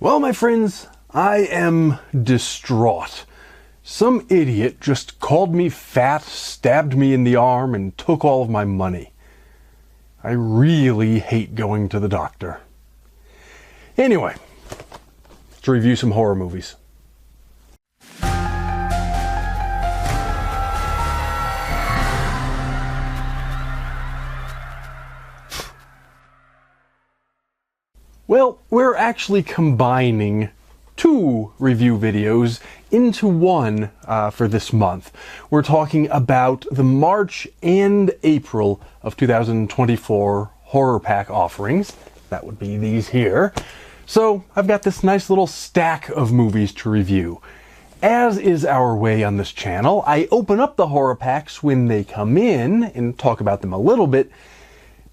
Well, my friends, I am distraught. Some idiot just called me fat, stabbed me in the arm, and took all of my money. I really hate going to the doctor. Anyway, let's review some horror movies. Well, we're actually combining two review videos into one for this month. We're talking about the March and April of 2024 HorrorPack offerings. That would be these here. So I've got this nice little stack of movies to review. As is our way on this channel, I open up the HorrorPacks when they come in and talk about them a little bit.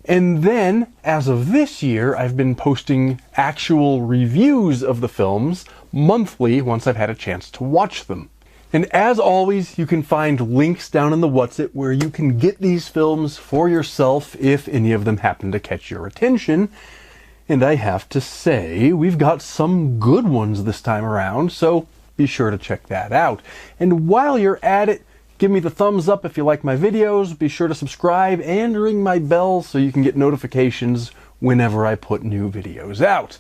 And then, as of this year, I've been posting actual reviews of the films monthly once I've had a chance to watch them. And as always, you can find links down in the What's-It where you can get these films for yourself if any of them happen to catch your attention. And I have to say, we've got some good ones this time around, so be sure to check that out. And while you're at it, give me the thumbs up if you like my videos, be sure to subscribe and ring my bell so you can get notifications whenever I put new videos out.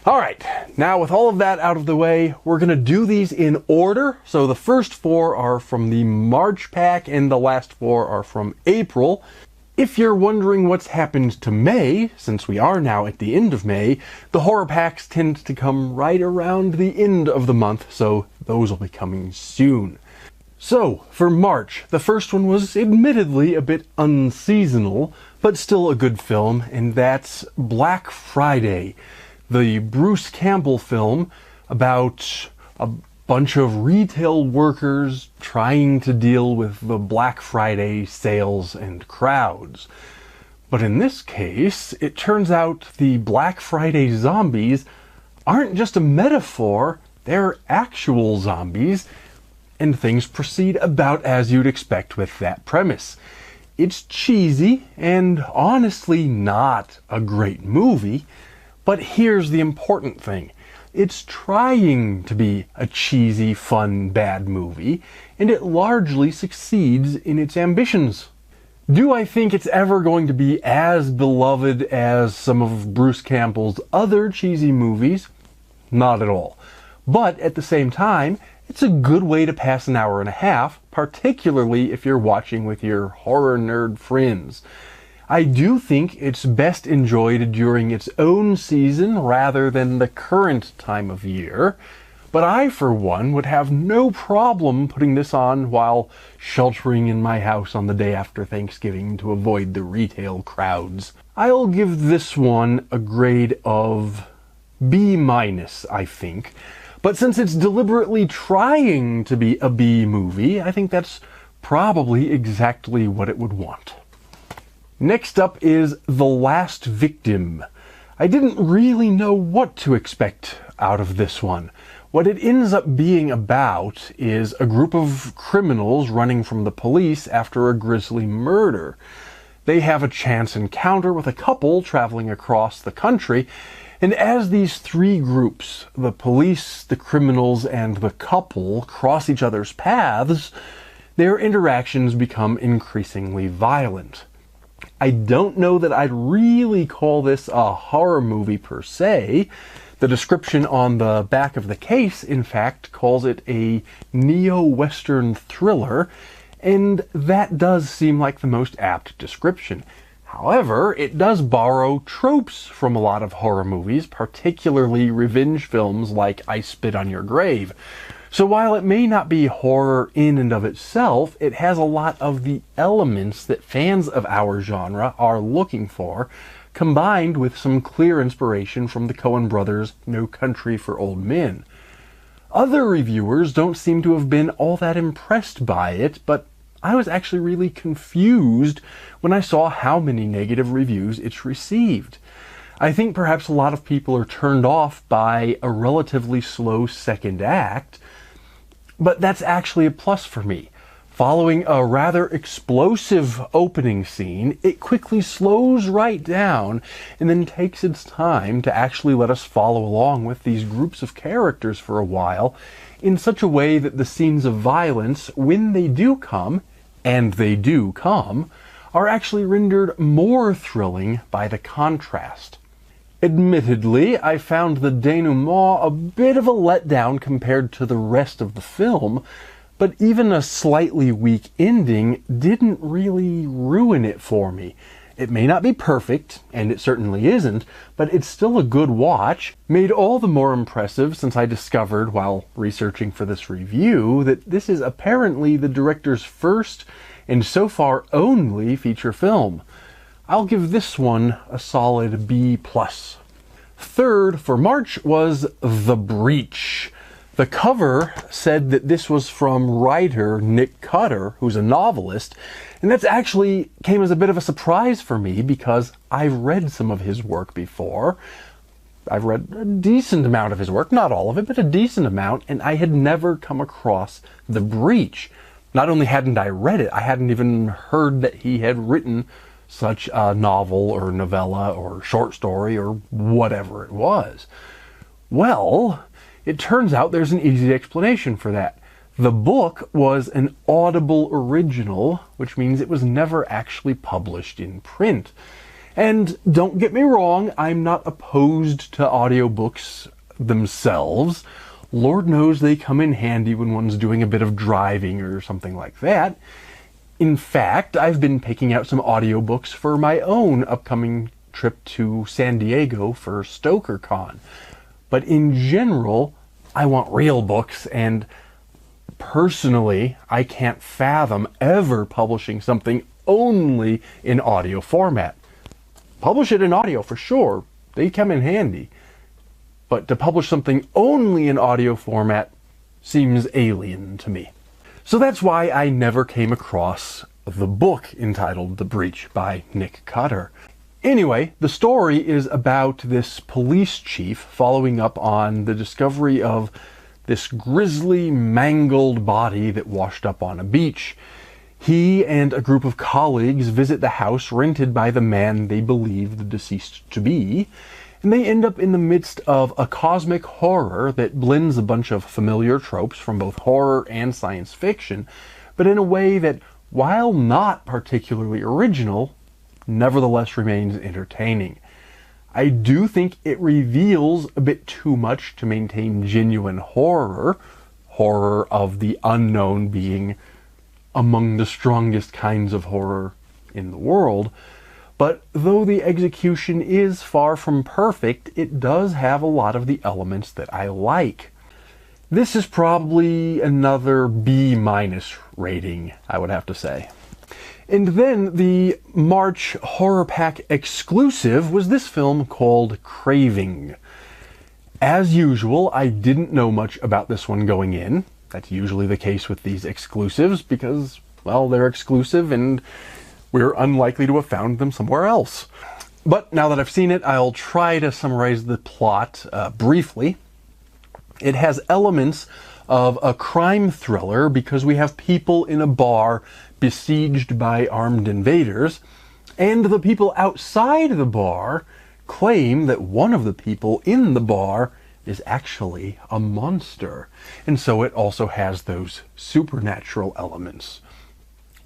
Alright, now with all of that out of the way, we're going to do these in order. So the first four are from the March pack and the last four are from April. If you're wondering what's happened to May, since we are now at the end of May, the horror packs tend to come right around the end of the month, so those will be coming soon. So, for March, the first one was admittedly a bit unseasonal, but still a good film, and that's Black Friday, the Bruce Campbell film about a bunch of retail workers trying to deal with the Black Friday sales and crowds. But in this case, it turns out the Black Friday zombies aren't just a metaphor, they're actual zombies, and things proceed about as you'd expect with that premise. It's cheesy and honestly not a great movie, but here's the important thing. It's trying to be a cheesy, fun, bad movie, and it largely succeeds in its ambitions. Do I think it's ever going to be as beloved as some of Bruce Campbell's other cheesy movies? Not at all. But at the same time, it's a good way to pass an hour and a half, particularly if you're watching with your horror nerd friends. I do think it's best enjoyed during its own season rather than the current time of year, but I, for one, would have no problem putting this on while sheltering in my house on the day after Thanksgiving to avoid the retail crowds. I'll give this one a grade of B-, I think. But since it's deliberately trying to be a B movie, I think that's probably exactly what it would want. Next up is The Last Victim. I didn't really know what to expect out of this one. What it ends up being about is a group of criminals running from the police after a grisly murder. They have a chance encounter with a couple traveling across the country, and as these three groups, the police, the criminals, and the couple, cross each other's paths, their interactions become increasingly violent. I don't know that I'd really call this a horror movie per se. The description on the back of the case, in fact, calls it a neo-Western thriller, and that does seem like the most apt description. However, it does borrow tropes from a lot of horror movies, particularly revenge films like I Spit on Your Grave. So while it may not be horror in and of itself, it has a lot of the elements that fans of our genre are looking for, combined with some clear inspiration from the Coen brothers' No Country for Old Men. Other reviewers don't seem to have been all that impressed by it, but I was actually really confused when I saw how many negative reviews it's received. I think perhaps a lot of people are turned off by a relatively slow second act, but that's actually a plus for me. Following a rather explosive opening scene, it quickly slows right down and then takes its time to actually let us follow along with these groups of characters for a while in such a way that the scenes of violence, when they do come, and they do come, are actually rendered more thrilling by the contrast. Admittedly, I found the denouement a bit of a letdown compared to the rest of the film, but even a slightly weak ending didn't really ruin it for me. It may not be perfect, and it certainly isn't, but it's still a good watch, made all the more impressive since I discovered while researching for this review that this is apparently the director's first, and so far only, feature film. I'll give this one a solid B+. Third for March was The Breach. The cover said that this was from writer Nick Cutter, who's a novelist, and that's actually came as a bit of a surprise for me because I've read some of his work before. I've read a decent amount of his work, not all of it, but a decent amount, and I had never come across The Breach. Not only hadn't I read it, I hadn't even heard that he had written such a novel or novella or short story or whatever it was. Well, it turns out there's an easy explanation for that. The book was an Audible original, which means it was never actually published in print. And don't get me wrong, I'm not opposed to audiobooks themselves. Lord knows they come in handy when one's doing a bit of driving or something like that. In fact, I've been picking out some audiobooks for my own upcoming trip to San Diego for StokerCon. But in general, I want real books, and personally, I can't fathom ever publishing something only in audio format. Publish it in audio for sure, they come in handy. But to publish something only in audio format seems alien to me. So that's why I never came across the book entitled The Breach by Nick Cutter. Anyway, the story is about this police chief following up on the discovery of this grisly, mangled body that washed up on a beach. He and a group of colleagues visit the house rented by the man they believe the deceased to be, and they end up in the midst of a cosmic horror that blends a bunch of familiar tropes from both horror and science fiction, but in a way that, while not particularly original, nevertheless remains entertaining. I do think it reveals a bit too much to maintain genuine horror of the unknown being among the strongest kinds of horror in the world. But though the execution is far from perfect, it does have a lot of the elements that I like. This is probably another B- rating, I would have to say. And then the March HorrorPack exclusive was this film called Craving. As usual, I didn't know much about this one going in. That's usually the case with these exclusives because, well, they're exclusive and we're unlikely to have found them somewhere else. But now that I've seen it, I'll try to summarize the plot briefly. It has elements of a crime thriller because we have people in a bar besieged by armed invaders, and the people outside the bar claim that one of the people in the bar is actually a monster. And so it also has those supernatural elements.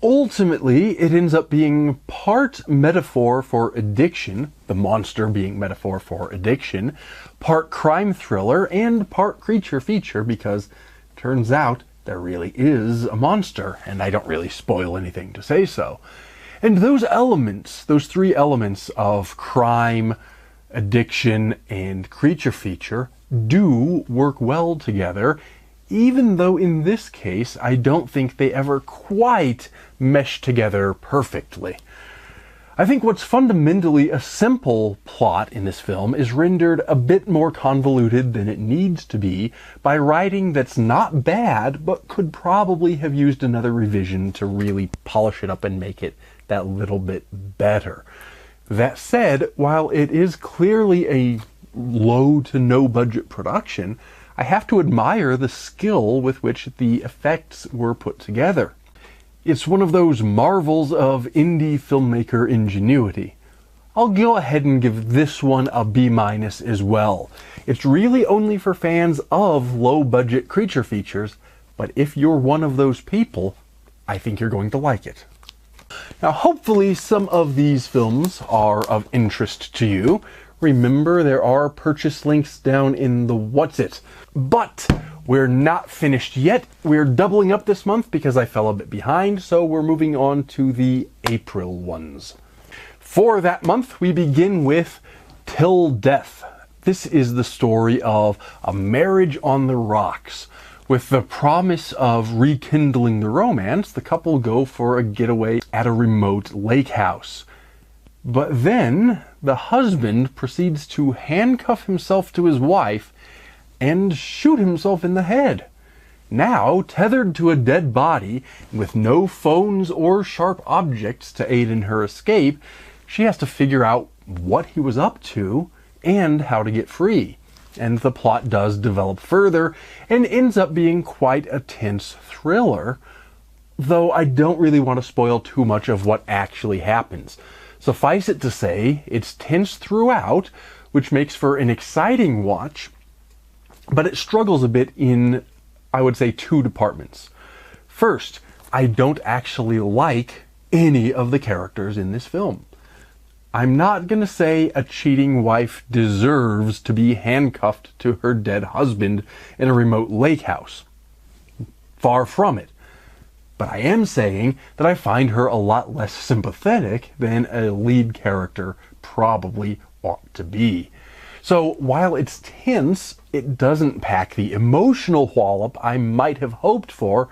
Ultimately, it ends up being part metaphor for addiction, the monster being metaphor for addiction, part crime thriller, and part creature feature, because it turns out there really is a monster, and I don't really spoil anything to say so. And those elements, those three elements of crime, addiction, and creature feature do work well together, even though in this case I don't think they ever quite mesh together perfectly. I think what's fundamentally a simple plot in this film is rendered a bit more convoluted than it needs to be by writing that's not bad, but could probably have used another revision to really polish it up and make it that little bit better. That said, while it is clearly a low to no budget production, I have to admire the skill with which the effects were put together. It's one of those marvels of indie filmmaker ingenuity. I'll go ahead and give this one a B- as well. It's really only for fans of low-budget creature features, but if you're one of those people, I think you're going to like it. Now, hopefully some of these films are of interest to you. Remember, there are purchase links down in the What's It. But we're not finished yet. We're doubling up this month because I fell a bit behind, so we're moving on to the April ones. For that month, we begin with Till Death. This is the story of a marriage on the rocks. With the promise of rekindling the romance, the couple go for a getaway at a remote lake house. But then, the husband proceeds to handcuff himself to his wife and shoot himself in the head. Now, tethered to a dead body, with no phones or sharp objects to aid in her escape, she has to figure out what he was up to and how to get free. And the plot does develop further and ends up being quite a tense thriller, though I don't really want to spoil too much of what actually happens. Suffice it to say, it's tense throughout, which makes for an exciting watch, but it struggles a bit in, I would say, two departments. First, I don't actually like any of the characters in this film. I'm not going to say a cheating wife deserves to be handcuffed to her dead husband in a remote lake house. Far from it. But I am saying that I find her a lot less sympathetic than a lead character probably ought to be. So while it's tense, it doesn't pack the emotional wallop I might have hoped for,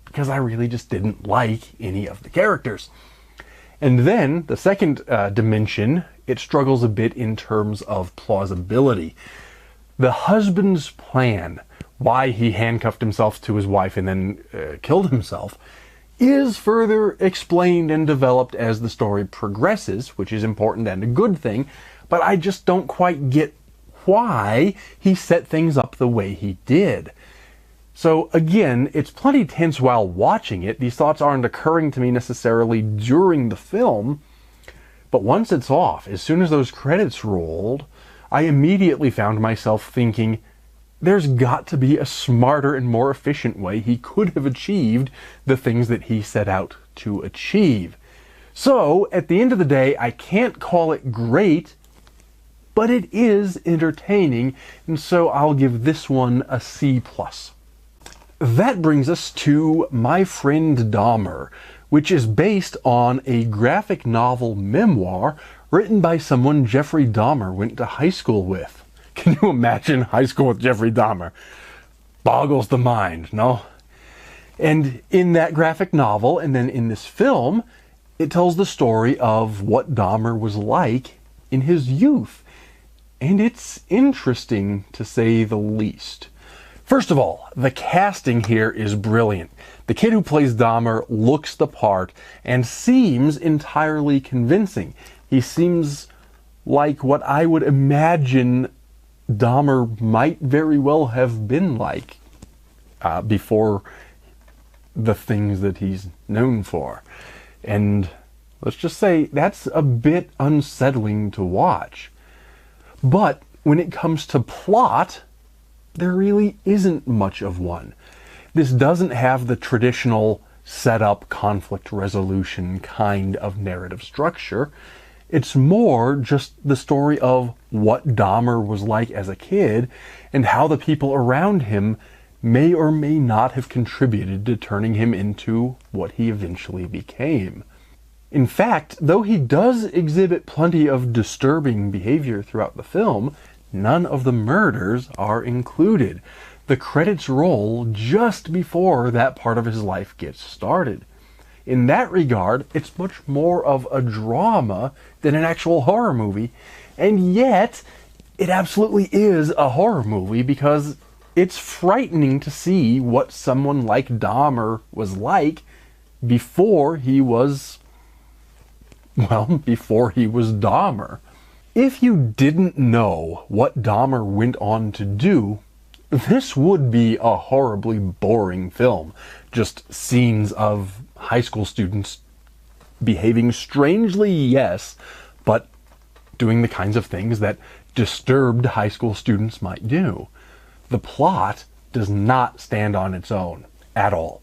because I really just didn't like any of the characters. And then, the second dimension, it struggles a bit in terms of plausibility. The husband's plan, why he handcuffed himself to his wife and then killed himself, is further explained and developed as the story progresses, which is important and a good thing, but I just don't quite get why he set things up the way he did. So again, it's plenty tense while watching it. These thoughts aren't occurring to me necessarily during the film, but once it's off, as soon as those credits rolled, I immediately found myself thinking, there's got to be a smarter and more efficient way he could have achieved the things that he set out to achieve. So, at the end of the day, I can't call it great, but it is entertaining, and so I'll give this one a C+. That brings us to My Friend Dahmer, which is based on a graphic novel memoir written by someone Jeffrey Dahmer went to high school with. Can you imagine high school with Jeffrey Dahmer? Boggles the mind, no? And in that graphic novel, and then in this film, it tells the story of what Dahmer was like in his youth. And it's interesting, to say the least. First of all, the casting here is brilliant. The kid who plays Dahmer looks the part and seems entirely convincing. He seems like what I would imagine Dahmer might very well have been like before the things that he's known for. And let's just say that's a bit unsettling to watch. But when it comes to plot, there really isn't much of one. This doesn't have the traditional setup, conflict resolution kind of narrative structure. It's more just the story of what Dahmer was like as a kid and how the people around him may or may not have contributed to turning him into what he eventually became. In fact, though he does exhibit plenty of disturbing behavior throughout the film, none of the murders are included. The credits roll just before that part of his life gets started. In that regard, it's much more of a drama than an actual horror movie, and yet it absolutely is a horror movie because it's frightening to see what someone like Dahmer was like before he was Dahmer. If you didn't know what Dahmer went on to do, this would be a horribly boring film. Just scenes of high school students behaving strangely, yes, but doing the kinds of things that disturbed high school students might do. The plot does not stand on its own at all.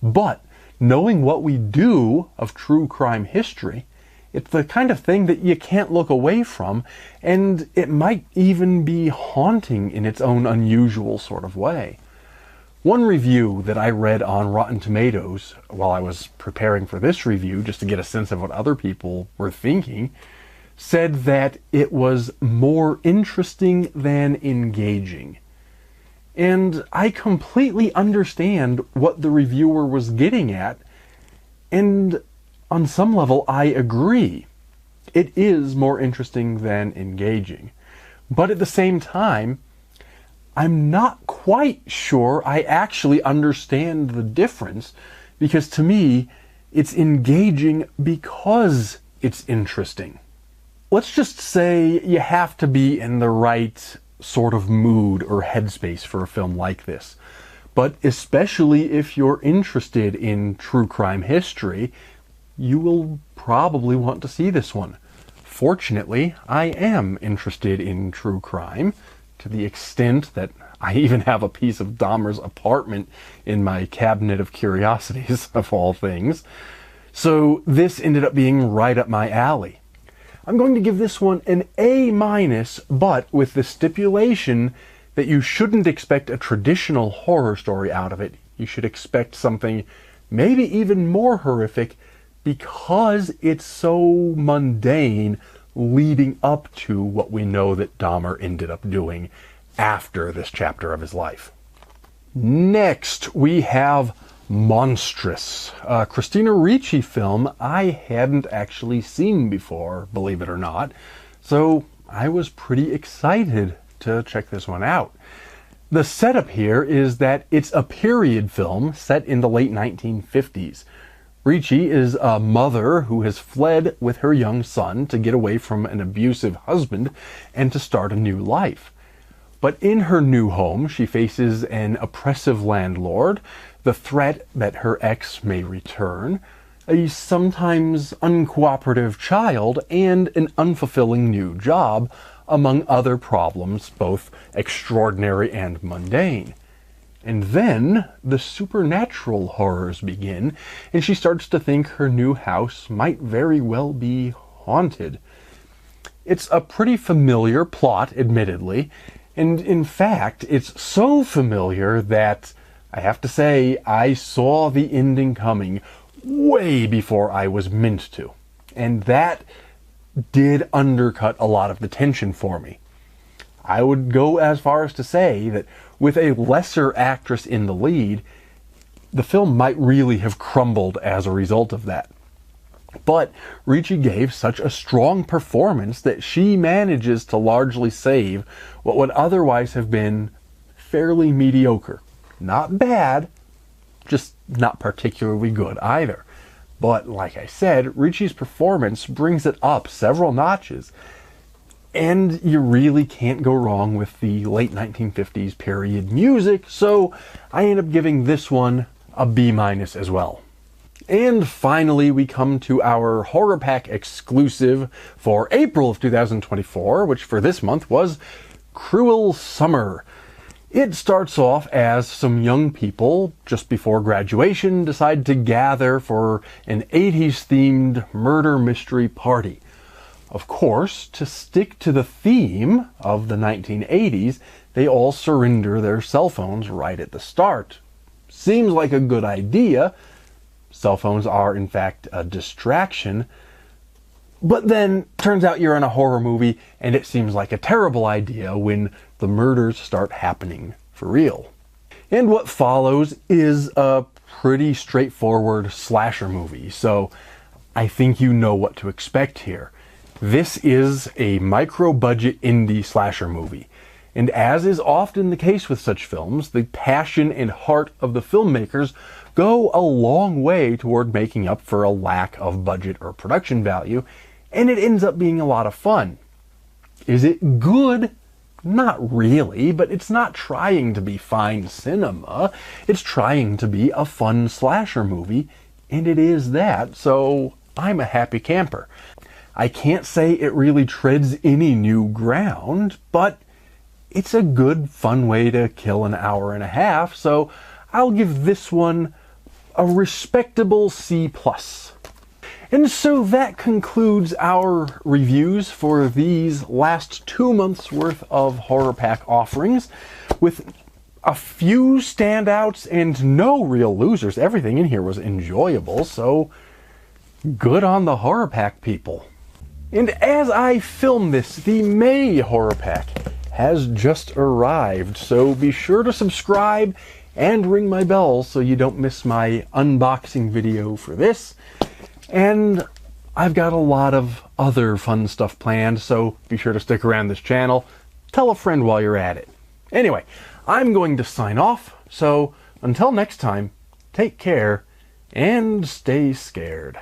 But knowing what we do of true crime history, it's the kind of thing that you can't look away from, and it might even be haunting in its own unusual sort of way. One review that I read on Rotten Tomatoes while I was preparing for this review, just to get a sense of what other people were thinking, said that it was more interesting than engaging. And I completely understand what the reviewer was getting at, and on some level I agree. It is more interesting than engaging. But at the same time, I'm not quite sure I actually understand the difference, because to me, it's engaging because it's interesting. Let's just say you have to be in the right sort of mood or headspace for a film like this. But especially if you're interested in true crime history, you will probably want to see this one. Fortunately, I am interested in true crime, to the extent that I even have a piece of Dahmer's apartment in my cabinet of curiosities, of all things. So this ended up being right up my alley. I'm going to give this one an A-, but with the stipulation that you shouldn't expect a traditional horror story out of it. You should expect something maybe even more horrific, because it's so mundane leading up to what we know that Dahmer ended up doing after this chapter of his life. Next, we have Monstrous, a Christina Ricci film I hadn't actually seen before, believe it or not, so I was pretty excited to check this one out. The setup here is that it's a period film set in the late 1950s. Ricci is a mother who has fled with her young son to get away from an abusive husband and to start a new life. But in her new home, she faces an oppressive landlord, the threat that her ex may return, a sometimes uncooperative child, and an unfulfilling new job, among other problems, both extraordinary and mundane. And then the supernatural horrors begin, and she starts to think her new house might very well be haunted. It's a pretty familiar plot, admittedly, and in fact, it's so familiar that I have to say I saw the ending coming way before I was meant to. And that did undercut a lot of the tension for me. I would go as far as to say that with a lesser actress in the lead, the film might really have crumbled as a result of that. But Ricci gave such a strong performance that she manages to largely save what would otherwise have been fairly mediocre. Not bad, just not particularly good either. But like I said, Ricci's performance brings it up several notches. And you really can't go wrong with the late 1950s period music, so I end up giving this one a B- as well. And finally, we come to our HorrorPack exclusive for April of 2024, which for this month was Cruel Summer. It starts off as some young people, just before graduation, decide to gather for an 80s-themed murder mystery party. Of course, to stick to the theme of the 1980s, they all surrender their cell phones right at the start. Seems like a good idea. Cell phones are, in fact, a distraction. But then, turns out you're in a horror movie, and it seems like a terrible idea when the murders start happening for real. And what follows is a pretty straightforward slasher movie, so I think you know what to expect here. This is a micro-budget indie slasher movie, and as is often the case with such films, the passion and heart of the filmmakers go a long way toward making up for a lack of budget or production value, and it ends up being a lot of fun. Is it good? Not really, but it's not trying to be fine cinema. It's trying to be a fun slasher movie, and it is that, so I'm a happy camper. I can't say it really treads any new ground, but it's a good, fun way to kill an hour and a half, so I'll give this one a respectable C+. And so that concludes our reviews for these last 2 months worth of HorrorPack offerings, with a few standouts and no real losers. Everything in here was enjoyable, so good on the HorrorPack people. And as I film this, the May HorrorPack has just arrived, so be sure to subscribe and ring my bell so you don't miss my unboxing video for this. And I've got a lot of other fun stuff planned, so be sure to stick around this channel. Tell a friend while you're at it. Anyway, I'm going to sign off, so until next time, take care and stay scared.